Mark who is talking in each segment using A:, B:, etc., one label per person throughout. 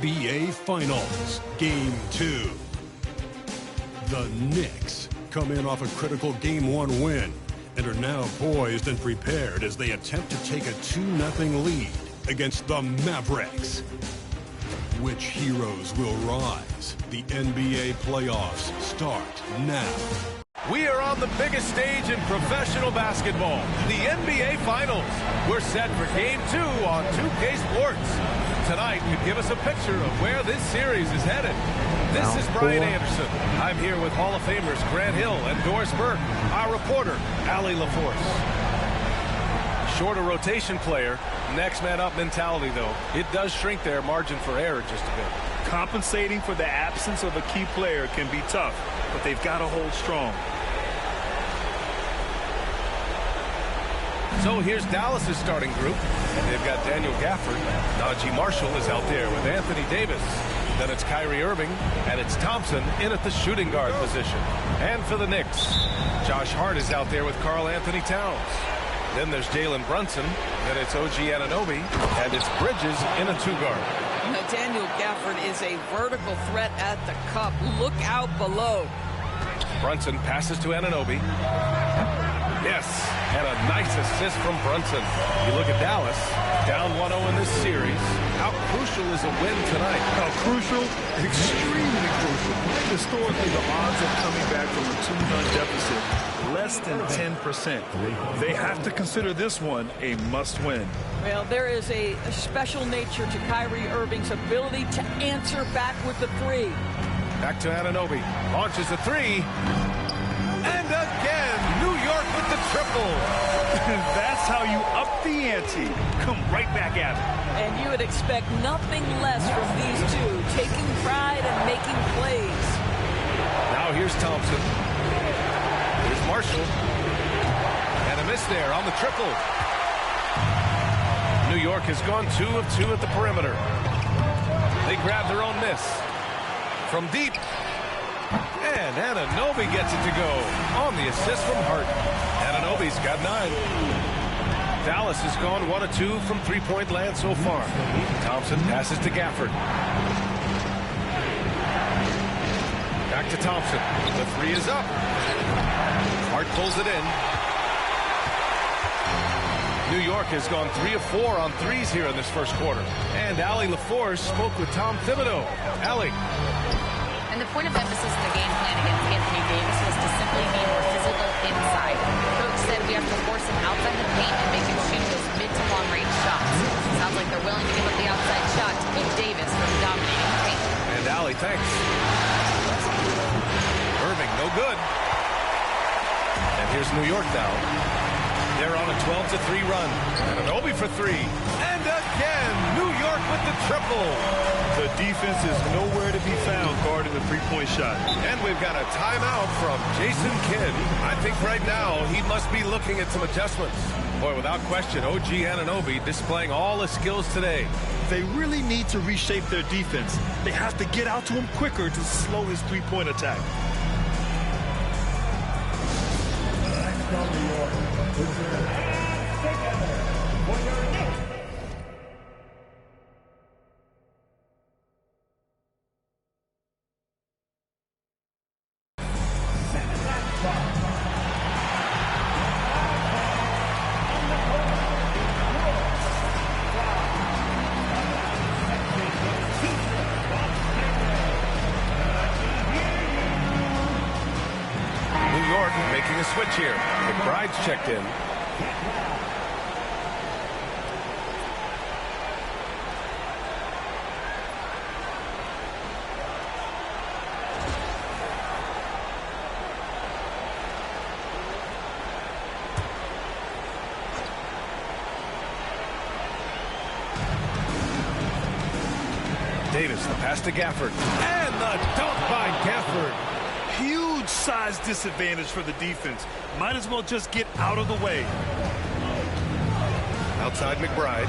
A: NBA Finals, Game 2. The Knicks come in off a critical Game 1 win and are now poised and prepared as they attempt to take a 2-0 lead against the Mavericks. Which heroes will rise? The NBA playoffs start now.
B: We are on the biggest stage in professional basketball, the NBA Finals. We're set for Game 2 on 2K Sports. Tonight could give us a picture of where this series is headed. This is Brian Anderson. I'm here with Hall of Famers Grant Hill and Doris Burke, our reporter, Allie LaForce. Shorter rotation player, next man up mentality, though. It does shrink their margin for error just a bit.
C: Compensating for the absence of a key player can be tough, but they've got to hold strong.
B: So here's Dallas's starting group, and they've got Daniel Gafford. Najee Marshall is out there with Anthony Davis. Then it's Kyrie Irving, and it's Thompson in at the shooting guard position. And for the Knicks, Josh Hart is out there with Karl Anthony Towns. Then there's Jalen Brunson, then it's OG Anunoby, and it's Bridges in a two-guard.
D: Now, Daniel Gafford is a vertical threat at the cup. Look out below.
B: Brunson passes to Anunoby. Yes, and a nice assist from Brunson. You look at Dallas, down 1-0 in this series. How crucial is a win tonight?
C: How crucial? Extremely crucial. Historically, the odds of coming back from a 2-0 deficit, less than 10%. They have to consider this one a must-win.
D: Well, there is a special nature to Kyrie Irving's ability to answer back with the three.
B: Back to Anunoby. Launches the three. And again, New York with the triple.
C: That's how you up the ante. Come right back at it.
D: And you would expect nothing less from these two, taking pride and making plays.
B: Now here's Thompson. Here's Marshall. And a miss there on the triple. New York has gone 2 of 2 at the perimeter. They grab their own miss. From deep. And Anunoby gets it to go on the assist from Hart. Anunoby's got 9. Dallas has gone 1 of 2 from three-point land so far. Thompson passes to Gafford. Back to Thompson. The three is up. Hart pulls it in. New York has gone 3 of 4 on threes here in this first quarter. And Allie LaForce spoke with Tom Thibodeau. Allie.
E: And the point of emphasis in the game plan against Anthony Davis was to simply be more physical inside. Coach said we have to force him outside the paint and make him shoot those mid to long range shots. Sounds like they're willing to give up the outside shot to keep Davis from dominating the paint.
B: And Allie, thanks. Irving, no good. And here's New York now. They're on a 12-3 run. Anunoby for 3. And again, New York with the triple.
C: The defense is nowhere to be found guarding the three-point shot.
B: And we've got a timeout from Jason Kidd. I think right now he must be looking at some adjustments. Boy, without question, OG Anunoby displaying all his skills today.
C: They really need to reshape their defense. They have to get out to him quicker to slow his three-point attack.
B: Making a switch here. McBride's checked in. Davis, the pass to Gafford. And the dunk by Gafford.
C: Huge size disadvantage for the defense. Might as well just get out of the way.
B: Outside McBride.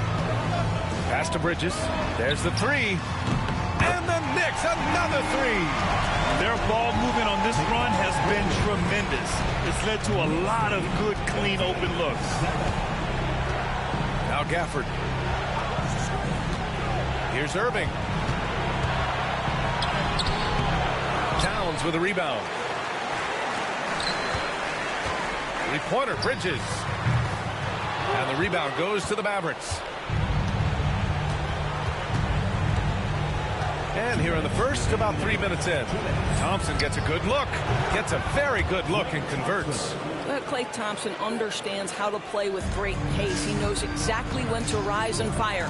B: Pass to Bridges. There's the three. And the Knicks, another three.
C: Their ball movement on this run has been tremendous. It's led to a lot of good, clean, open looks.
B: Now Gafford. Here's Irving. Twins with a rebound. Three-pointer, Bridges. And the rebound goes to the Mavericks. And here in the first, about 3 minutes in, Thompson gets a good look. Gets a very good look and converts.
D: Klay Thompson understands how to play with great pace. He knows exactly when to rise and fire.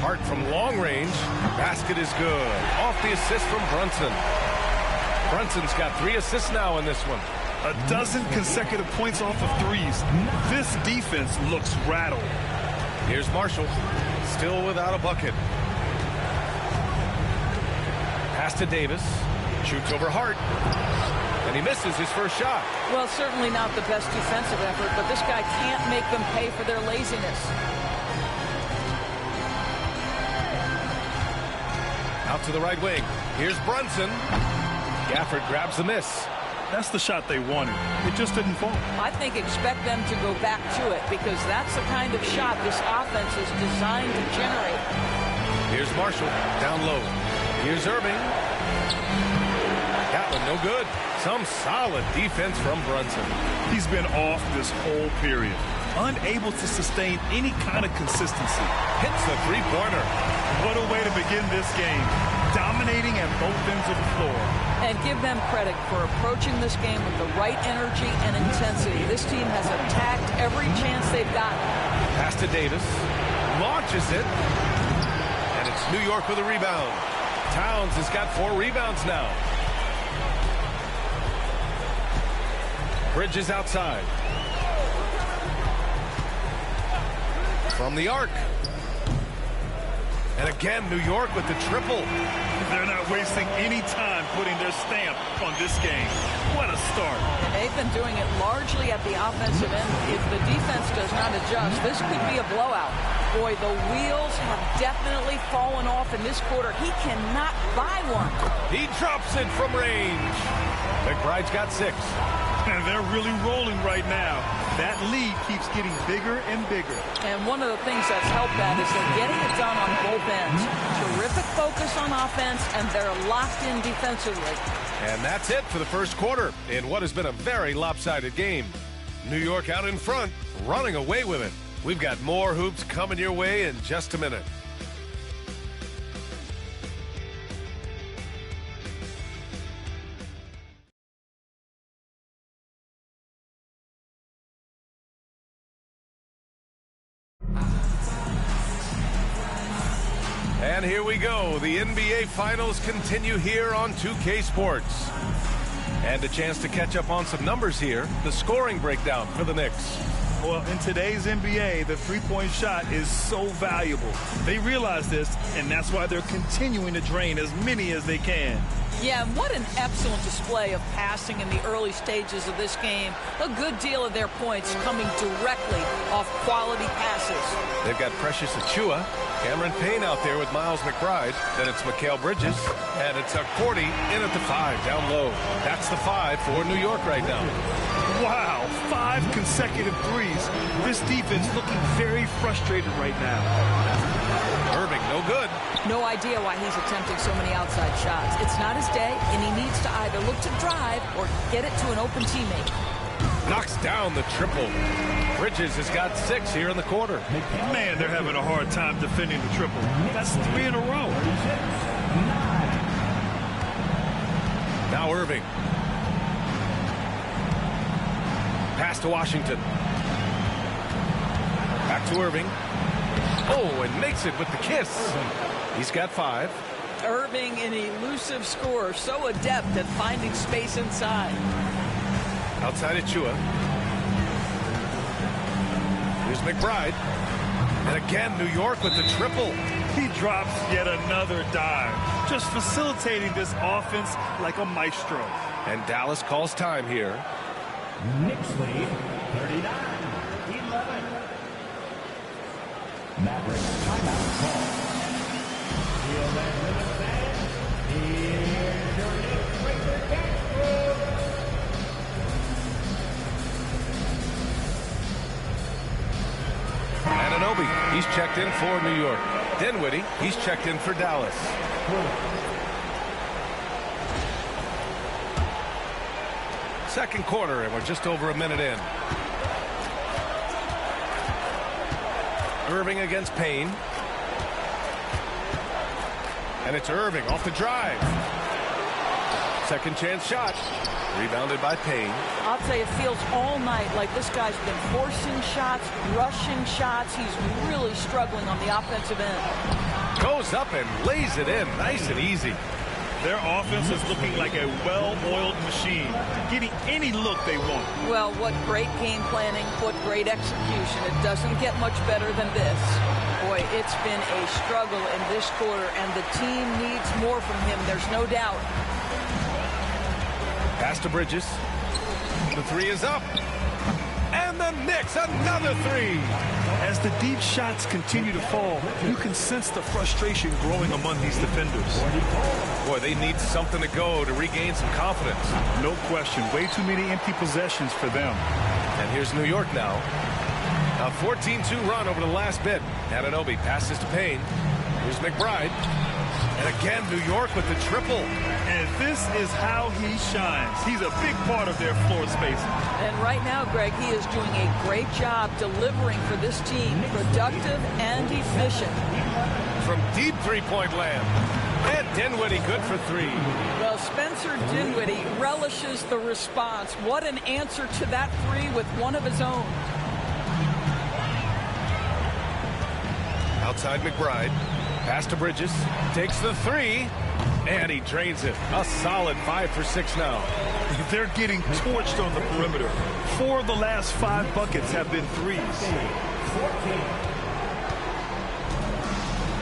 B: Hart from long range. Basket is good. Off the assist from Brunson. Brunson's got 3 assists now in this one.
C: A dozen consecutive points off of threes. This defense looks rattled.
B: Here's Marshall. Still without a bucket. Pass to Davis. Shoots over Hart. And he misses his first shot.
D: Well, certainly not the best defensive effort, but this guy can't make them pay for their laziness.
B: Out to the right wing. Here's Brunson. Gafford grabs the miss.
C: That's the shot they wanted. It just didn't fall.
D: I think expect them to go back to it because that's the kind of shot this offense is designed to generate.
B: Here's Marshall. Down low. Here's Irving. That one no good. Some solid defense from Brunson.
C: He's been off this whole period. Unable to sustain any kind of consistency.
B: Hits the three-pointer.
C: What a way to begin this game. Dominating at both ends of the floor.
D: And give them credit for approaching this game with the right energy and intensity. This team has attacked every chance they've gotten.
B: Pass to Davis. Launches it. And it's New York with a rebound. Towns has got 4 rebounds now. Bridges outside. From the arc. And again, New York with the triple.
C: They're not wasting any time putting their stamp on this game. What a start.
D: And they've been doing it largely at the offensive end. If the defense does not adjust, this could be a blowout. Boy, the wheels have definitely fallen off in this quarter. He cannot buy one.
B: He drops it from range. McBride's got 6.
C: And they're really rolling right now. That lead keeps getting bigger and bigger.
D: And one of the things that's helped that is they're getting it done on both ends. Terrific focus on offense, and they're locked in defensively.
B: And that's it for the first quarter in what has been a very lopsided game. New York out in front, running away with it. We've got more hoops coming your way in just a minute. And here we go. The NBA Finals continue here on 2K Sports. And a chance to catch up on some numbers here. The scoring breakdown for the Knicks.
C: Well, in today's NBA, the three-point shot is so valuable. They realize this, and that's why they're continuing to drain as many as they can.
D: Yeah, what an excellent display of passing in the early stages of this game. A good deal of their points coming directly off quality passes.
B: They've got Precious Achiuwa, Cameron Payne out there with Miles McBride. Then it's Mikal Bridges, and it's Cordy in at the 5, down low. That's the 5 for New York right now.
C: Wow, 5 consecutive threes. This defense looking very frustrated right now.
B: Irving, no good.
D: No idea why he's attempting so many outside shots. It's not his day, and he needs to either look to drive or get it to an open teammate.
B: Knocks down the triple. Bridges has got 6 here in the quarter.
C: Man, they're having a hard time defending the triple. That's 3 in a row.
B: Now Irving. Pass to Washington. Back to Irving. Oh, and makes it with the kiss. He's got 5.
D: Irving, an elusive scorer, so adept at finding space inside.
B: Outside Achiuwa. Here's McBride. And again, New York with the triple.
C: He drops yet another dime. Just facilitating this offense like a maestro.
B: And Dallas calls time here.
F: Knicks lead 39-11. Mavericks timeout call. Feel that rhythm, fans. Here's your Knicks breaker catch.
B: Anunoby, he's checked in for New York. Dinwiddie, he's checked in for Dallas. second quarter, and we're just over a minute in. Irving against Payne. And it's Irving off the drive. Second chance shot. Rebounded by Payne.
D: I'll tell you, it feels all night like this guy's been forcing shots, rushing shots. He's really struggling on the offensive end.
B: Goes up and lays it in. Nice and easy.
C: Their offense is looking like a well-oiled machine, getting any look they want.
D: Well, what great game planning, what great execution. It doesn't get much better than this. Boy, it's been a struggle in this quarter, and the team needs more from him, there's no doubt.
B: Pass to Bridges. The three is up. And the Knicks, another three.
C: As the deep shots continue to fall, you can sense the frustration growing among these defenders.
B: Boy, they need something to go to regain some confidence.
C: No question. Way too many empty possessions for them.
B: And here's New York now. A 14-2 run over the last bit. Anunoby passes to Payne. Here's McBride. And again, New York with the triple.
C: And this is how he shines. He's a big part of their floor spacing.
D: And right now, Greg, he is doing a great job delivering for this team. Productive and efficient.
B: From deep three-point land. And Dinwiddie good for three.
D: Well, Spencer Dinwiddie relishes the response. What an answer to that three with one of his own.
B: Outside McBride. Pass to Bridges. Takes the three. And he drains it. A solid 5 for 6 now.
C: They're getting torched on the perimeter. 4 of the last 5 buckets have been threes.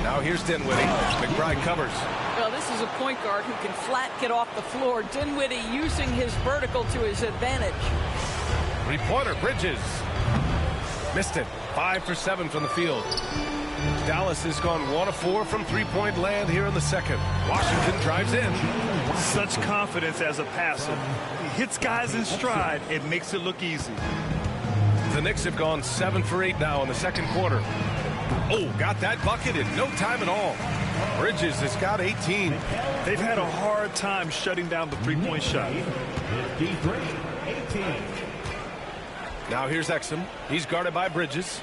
B: Now here's Dinwiddie. McBride covers.
D: Well, this is a point guard who can flat get off the floor. Dinwiddie using his vertical to his advantage.
B: Three-pointer, Bridges. Missed it. 5 for 7 from the field. Dallas has gone 1 of 4 from three-point land here in the second. Washington drives in.
C: Such confidence as a passer. He hits guys in stride. It makes it look easy.
B: The Knicks have gone 7 for 8 now in the second quarter. Oh, got that bucket in no time at all. Bridges has got 18.
C: They've had a hard time shutting down the three-point shot.
F: 53-18.
B: Now here's Exum. He's guarded by Bridges.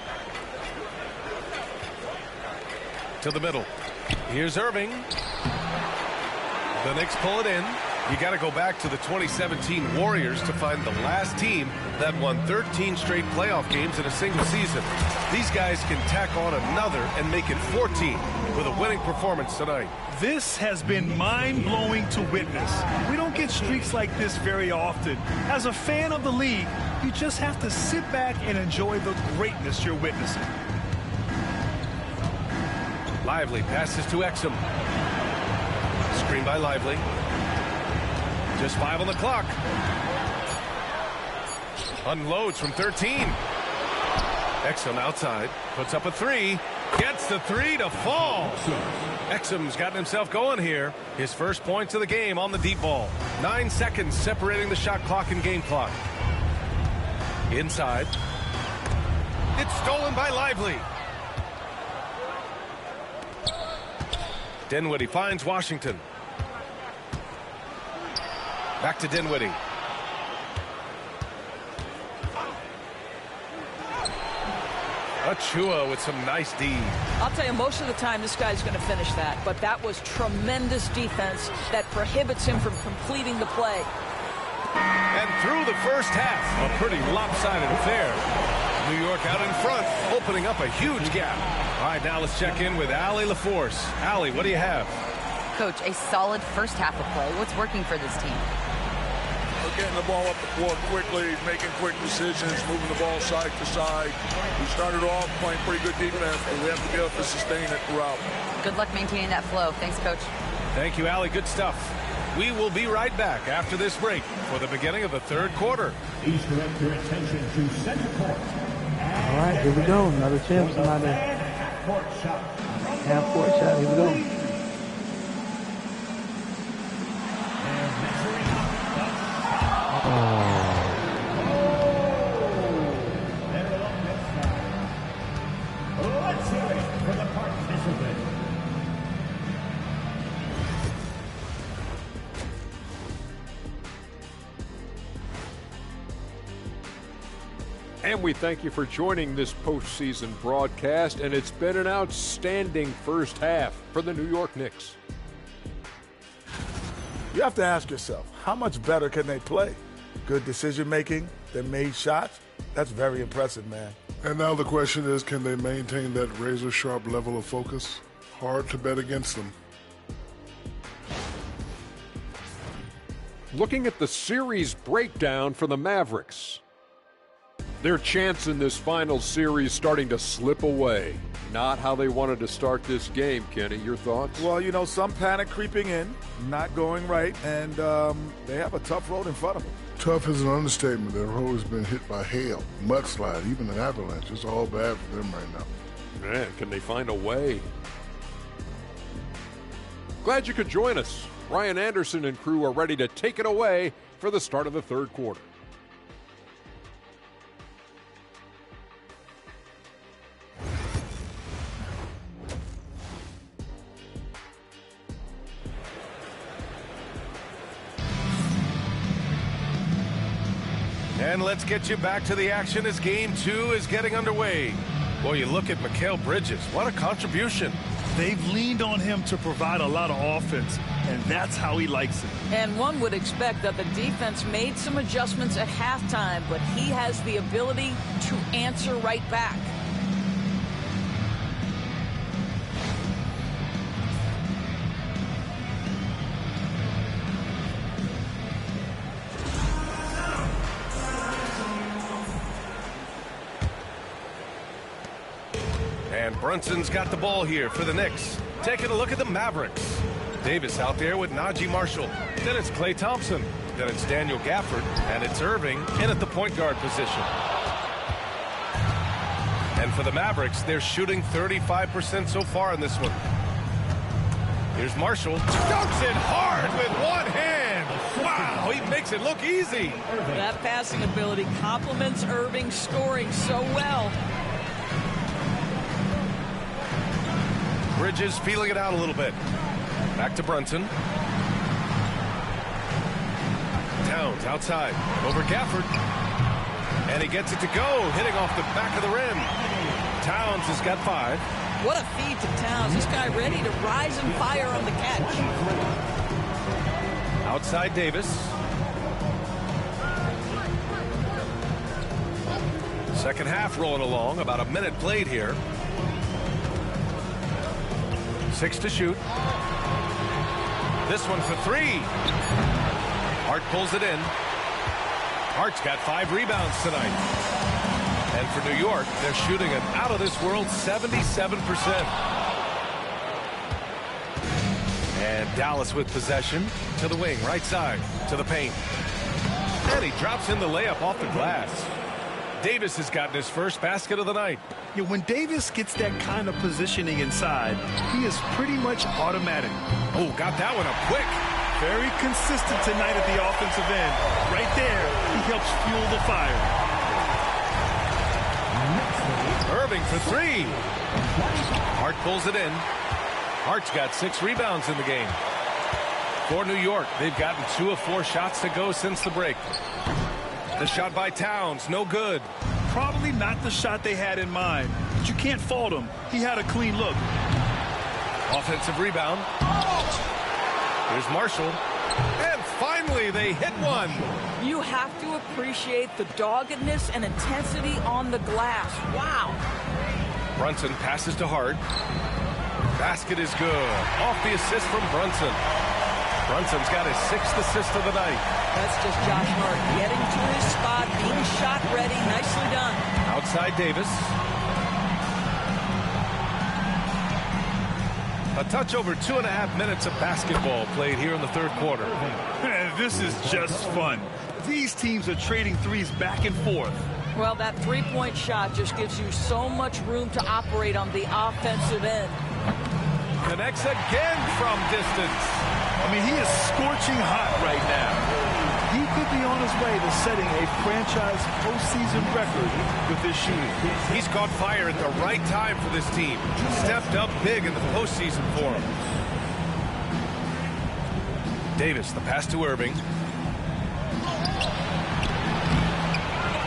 B: To the middle. Here's Irving. The Knicks pull it in. You got to go back to the 2017 Warriors to find the last team that won 13 straight playoff games in a single season. These guys can tack on another and make it 14 with a winning performance tonight.
C: This has been mind-blowing to witness. We don't get streaks like this very often. As a fan of the league, you just have to sit back and enjoy the greatness you're witnessing.
B: Lively passes to Exum. Screen by Lively. Just 5 on the clock. Unloads from 13. Exum outside. Puts up a three. Gets the three to fall. Exum's gotten himself going here. His first points of the game on the deep ball. 9 seconds separating the shot clock and game clock. Inside. It's stolen by Lively. Dinwiddie finds Washington. Back to Dinwiddie. Achua with some nice D.
D: I'll tell you, most of the time this guy's going to finish that, but that was tremendous defense that prohibits him from completing the play.
B: And through the first half, a pretty lopsided affair. New York out in front, opening up a huge gap. All right, now let's check in with Allie LaForce. Allie, what do you have?
E: Coach, a solid first half of play. What's working for this team?
G: We're getting the ball up the floor quickly, making quick decisions, moving the ball side to side. We started off playing pretty good defense, but we have to be able to sustain it throughout.
E: Good luck maintaining that flow. Thanks, Coach.
B: Thank you, Allie. Good stuff. We will be right back after this break for the beginning of the third quarter.
F: Please direct your attention to center court.
H: All right, here we go. Another chance, another
F: Half-court shot.
H: half-court shot. Here we go.
F: Let's hear it for the participant.
I: And we thank you for joining this postseason broadcast, and it's been an outstanding first half for the New York Knicks.
J: You have to ask yourself, how much better can they play? Good decision-making, they made shots. That's very impressive, man.
K: And now the question is, can they maintain that razor-sharp level of focus? Hard to bet against them.
I: Looking at the series breakdown for the Mavericks. Their chance in this final series starting to slip away. Not how they wanted to start this game, Kenny. Your thoughts?
J: Well, you know, some panic creeping in, not going right, and they have a tough road in front of them.
K: Tough is an understatement. Their road has been hit by hail, mudslide, even an avalanche. It's all bad for them right now.
I: Man, can they find a way? Glad you could join us. Ryan Anderson and crew are ready to take it away for the start of the third quarter.
B: And let's get you back to the action as Game 2 is getting underway. Boy, you look at Mikal Bridges. What a contribution.
C: They've leaned on him to provide a lot of offense, and that's how he likes it.
D: And one would expect that the defense made some adjustments at halftime, but he has the ability to answer right back.
B: And Brunson's got the ball here for the Knicks. Taking a look at the Mavericks. Davis out there with Najee Marshall. Then it's Klay Thompson. Then it's Daniel Gafford. And it's Irving in at the point guard position. And for the Mavericks, they're shooting 35% so far in this one. Here's Marshall. Dunks it hard with one hand. Wow, he makes it look easy.
D: That passing ability complements Irving scoring so well.
B: Bridges feeling it out a little bit. Back to Brunson. Towns outside. Over Gafford. And he gets it to go. Hitting off the back of the rim. Towns has got 5.
D: What a feed to Towns. This guy ready to rise and fire on the catch.
B: Outside Davis. Second half rolling along. About a minute played here. 6 to shoot. This one for 3. Hart pulls it in. Hart's got 5 rebounds tonight. And for New York, they're shooting an out-of-this-world 77%. And Dallas with possession to the wing, right side, to the paint. And he drops in the layup off the glass. Davis has gotten his first basket of the night.
C: Yeah, when Davis gets that kind of positioning inside, he is pretty much automatic.
B: Oh, got that one up quick.
C: Very consistent tonight at the offensive end. Right there, he helps fuel the fire.
B: Irving for 3. Hart pulls it in. Hart's got 6 rebounds in the game. For New York, they've gotten 2 of 4 shots to go since the break. The shot by Towns, no good.
C: Probably not the shot they had in mind, but you can't fault him. He had a clean look.
B: Offensive rebound. Here's Marshall. And finally, they hit one.
D: You have to appreciate the doggedness and intensity on the glass. Wow.
B: Brunson passes to Hart. Basket is good. Off the assist from Brunson. Brunson's got his 6th assist of the night.
D: That's just Josh Hart getting to his spot, being shot ready. Nicely done.
B: Outside Davis. A touch over 2.5 minutes of basketball played here in the third quarter.
C: This is just fun. These teams are trading threes back and forth.
D: Well, that three-point shot just gives you so much room to operate on the offensive end.
B: Connects again from distance.
C: I mean, he is scorching hot right now. He could be on his way to setting a franchise postseason record with this shooting.
B: He's caught fire at the right time for this team. Stepped up big in the postseason for him. Davis, the pass to Irving.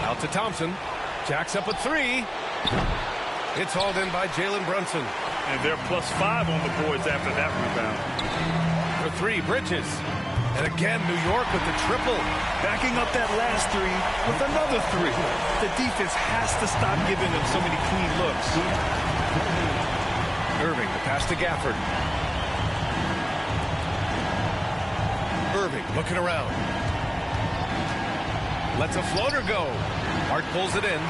B: Out to Thompson. Jacks up a three. It's hauled in by Jalen Brunson.
C: And they're +5 on the boards after that rebound.
B: For three, Bridges. And again, New York with the triple.
C: Backing up that last three with another three. The defense has to stop giving them so many clean looks.
B: Irving, the pass to Gafford. Irving looking around. Lets a floater go. Hart pulls it in.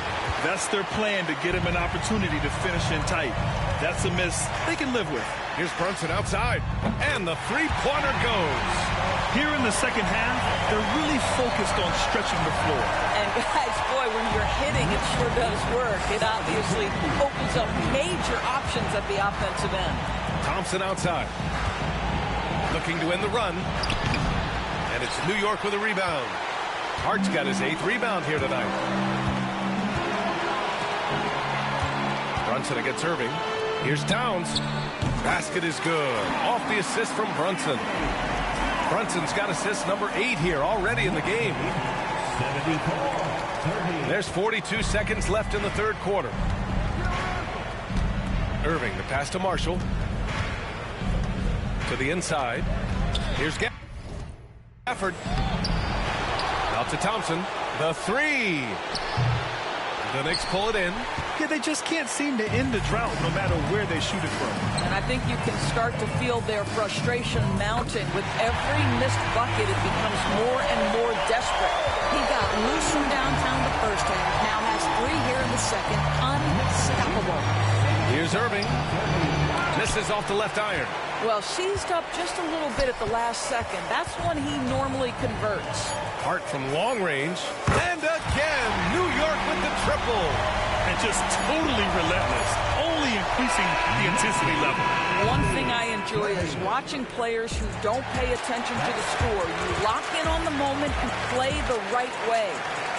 C: That's their plan, to get him an opportunity to finish in tight. That's a miss they can live with.
B: Here's Brunson outside. And the three-pointer goes.
C: Here in the second half, they're really focused on stretching the floor.
D: And guys, boy, when you're hitting, it sure does work. It obviously opens up major options at the offensive end.
B: Thompson outside. Looking to end the run. And it's New York with a rebound. Hart's got his 8th rebound here tonight. Brunson against Irving. Here's Towns. Basket is good. Off the assist from Brunson. Brunson's got assist number 8 here already in the game. There's 42 seconds left in the third quarter. Irving, the pass to Marshall. To the inside. Here's Gafford. Out to Thompson. The three. The Knicks pull it in.
C: Yeah, they just can't seem to end the drought no matter where they shoot it from.
D: And I think you can start to feel their frustration mounting. With every missed bucket, it becomes more and more desperate. He got loose from downtown the first half. Now has 3 here in the second. Unstoppable.
B: Here's Irving. Misses off the left iron.
D: Well, seized up just a little bit at the last second. That's when he normally converts.
B: Hart from long range. And again, New York with the triple.
C: And just totally relentless, only increasing the intensity level.
D: One thing I enjoy is watching players who don't pay attention to the score. You lock in on the moment and play the right way.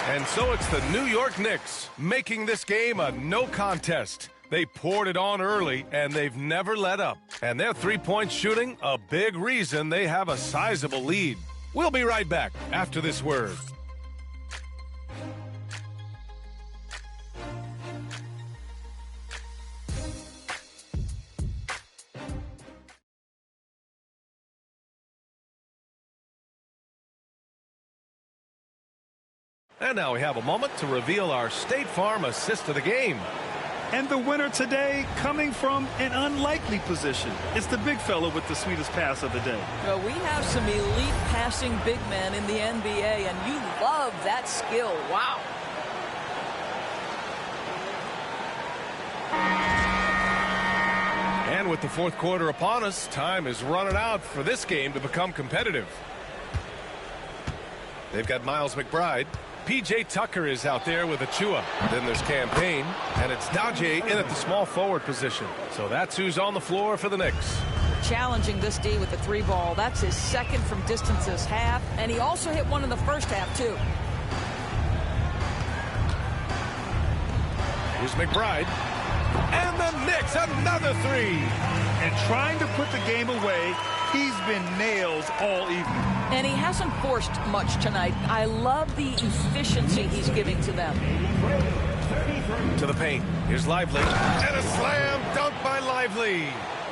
B: And so it's the New York Knicks making this game a no contest. They poured it on early, and they've never let up. And their three-point shooting, a big reason they have a sizable lead. We'll be right back after this word. And now we have a moment to reveal our State Farm assist of the game.
C: And the winner today coming from an unlikely position. It's the big fella with the sweetest pass of the day.
D: Well, we have some elite passing big men in the NBA, and you love that skill. Wow.
B: And with the fourth quarter upon us, time is running out for this game to become competitive. They've got Miles McBride. P.J. Tucker is out there with Achua. Then there's Campaign, and it's Daje in at the small forward position. So that's who's on the floor for the Knicks.
D: Challenging this D with the 3 ball. That's his second from distance this half, and he also hit one in the first half, too.
B: Here's McBride. And the Knicks, another 3.
C: And trying to put the game away, he's been nails all evening.
D: And he hasn't forced much tonight. I love the efficiency he's giving to them.
B: To the paint. Here's Lively. And a slam dunk by Lively.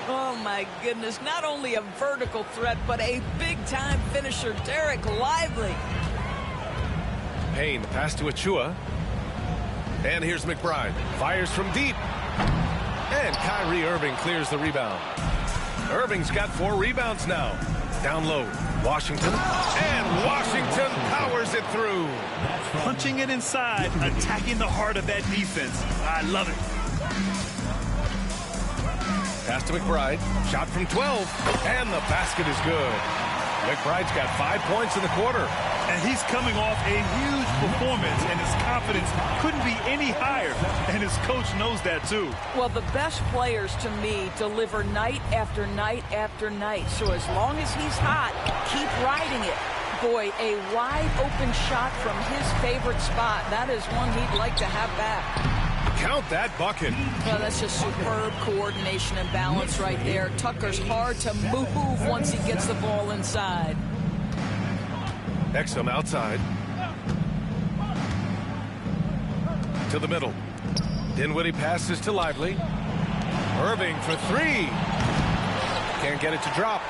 D: Oh, my goodness. Not only a vertical threat, but a big-time finisher, Derek Lively.
B: Payne, the pass to Achua. And here's McBride. Fires from deep. And Kyrie Irving clears the rebound. Irving's got 4 rebounds now. Down low. Washington. And Washington powers it through.
C: Punching it inside, attacking the heart of that defense. I love it.
B: Pass to McBride. Shot from 12. And the basket is good. McBride's got 5 points in the quarter.
C: And he's coming off a huge performance, and his confidence couldn't be any higher. And his coach knows that, too.
D: Well, the best players, to me, deliver night after night after night. So as long as he's hot, keep riding it. Boy, a wide-open shot from his favorite spot. That is one he'd like to have back.
B: Count that bucket.
D: Well, that's just superb coordination and balance right there. Tucker's hard to move once he gets the ball inside.
B: Exum outside. To the middle. Dinwiddie passes to Lively. Irving for three. Can't get it to drop.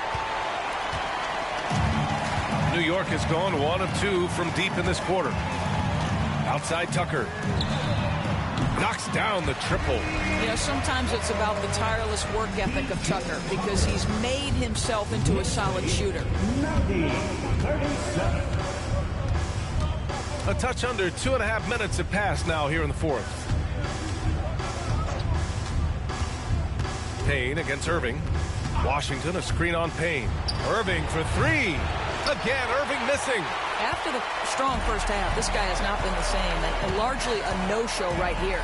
B: New York has gone 1 of 2 from deep in this quarter. Outside Tucker. Knocks down the triple.
D: You know, sometimes it's about the tireless work ethic of Tucker because he's made himself into a solid shooter.
F: 90-37.
B: A touch under 2.5 minutes have passed now here in the fourth. Payne against Irving. Washington, a screen on Payne. Irving for three. Again, Irving missing.
D: After the strong first half, this guy has not been the same, and largely a no-show right here.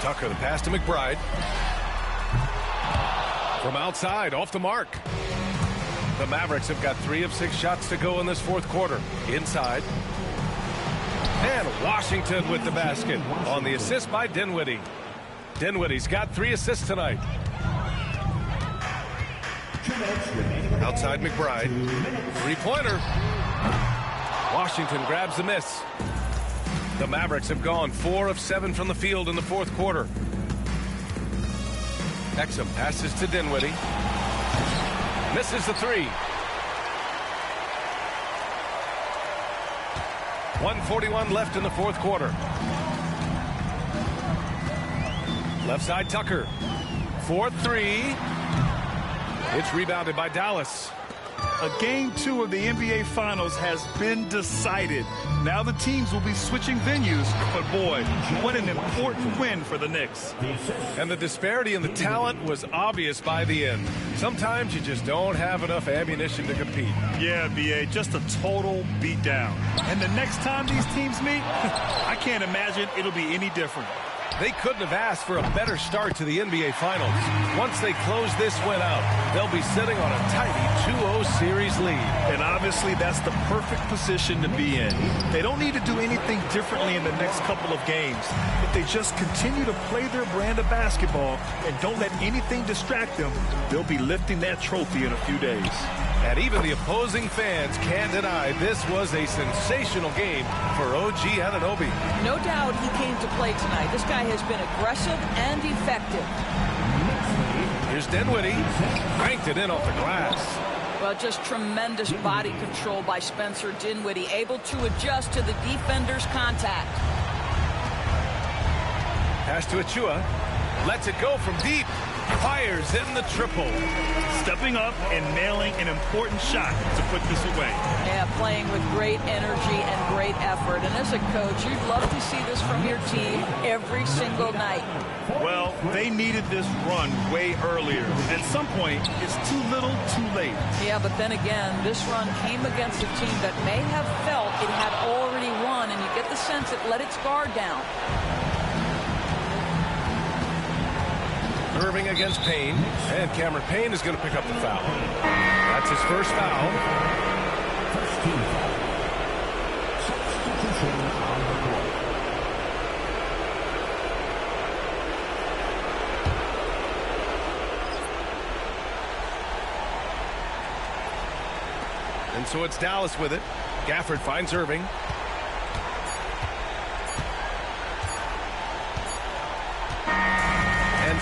B: Tucker, the pass to McBride. From outside, off the mark. The Mavericks have got 3 of 6 shots to go in this fourth quarter. Inside. And Washington with the basket on the assist by Dinwiddie. Dinwiddie's got 3 assists tonight. Outside McBride. Three-pointer. Washington grabs the miss. The Mavericks have gone 4 of 7 from the field in the fourth quarter. Exum passes to Dinwiddie. Misses the three. 1:41 left in the fourth quarter. Left side Tucker. 4-3. It's rebounded by Dallas.
C: Game 2 of the NBA Finals has been decided. Now the teams will be switching venues, but boy, what an important win for the Knicks.
B: And the disparity in the talent was obvious by the end. Sometimes you just don't have enough ammunition to compete.
C: Yeah, B.A., just a total beatdown. And the next time these teams meet, I can't imagine it'll be any different.
B: They couldn't have asked for a better start to the NBA Finals. Once they close this win out, they'll be sitting on a tidy 2-0 series lead.
C: And obviously that's the perfect position to be in. They don't need to do anything differently in the next couple of games. If they just continue to play their brand of basketball and don't let anything distract them, they'll be lifting that trophy in a few days.
B: And even the opposing fans can't deny this was a sensational game for OG Anunoby.
D: No doubt he came to play tonight. This guy has been aggressive and effective.
B: Here's Dinwiddie. Cranked it in off the glass.
D: Well, just tremendous body control by Spencer Dinwiddie, able to adjust to the defender's contact.
B: Pass to Achua. Lets it go from deep. Fires in the triple.
C: Stepping up and nailing an important shot to put this away.
D: Yeah, playing with great energy and great effort. And as a coach, you'd love to see this from your team every single night.
C: Well, they needed this run way earlier. At some point, it's too little, too late.
D: Yeah, but then again, this run came against a team that may have felt it had already won, and you get the sense it let its guard down.
B: Irving against Payne, and Cameron Payne is going to pick up the foul. That's his first foul.
F: First team foul. Substitution on the court.
B: And so it's Dallas with it. Gafford finds Irving.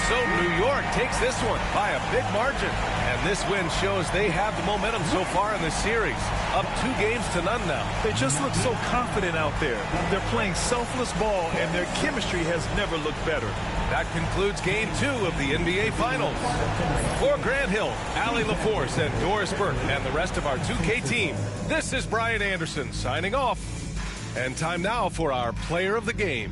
B: So New York takes this one by a big margin. And this win shows they have the momentum so far in this series. Up 2-0 now.
C: They just look so confident out there. They're playing selfless ball, and their chemistry has never looked better.
B: That concludes Game 2 of the NBA Finals. For Grant Hill, Allie LaForce, and Doris Burke, and the rest of our 2K team, this is Brian Anderson signing off. And time now for our Player of the Game.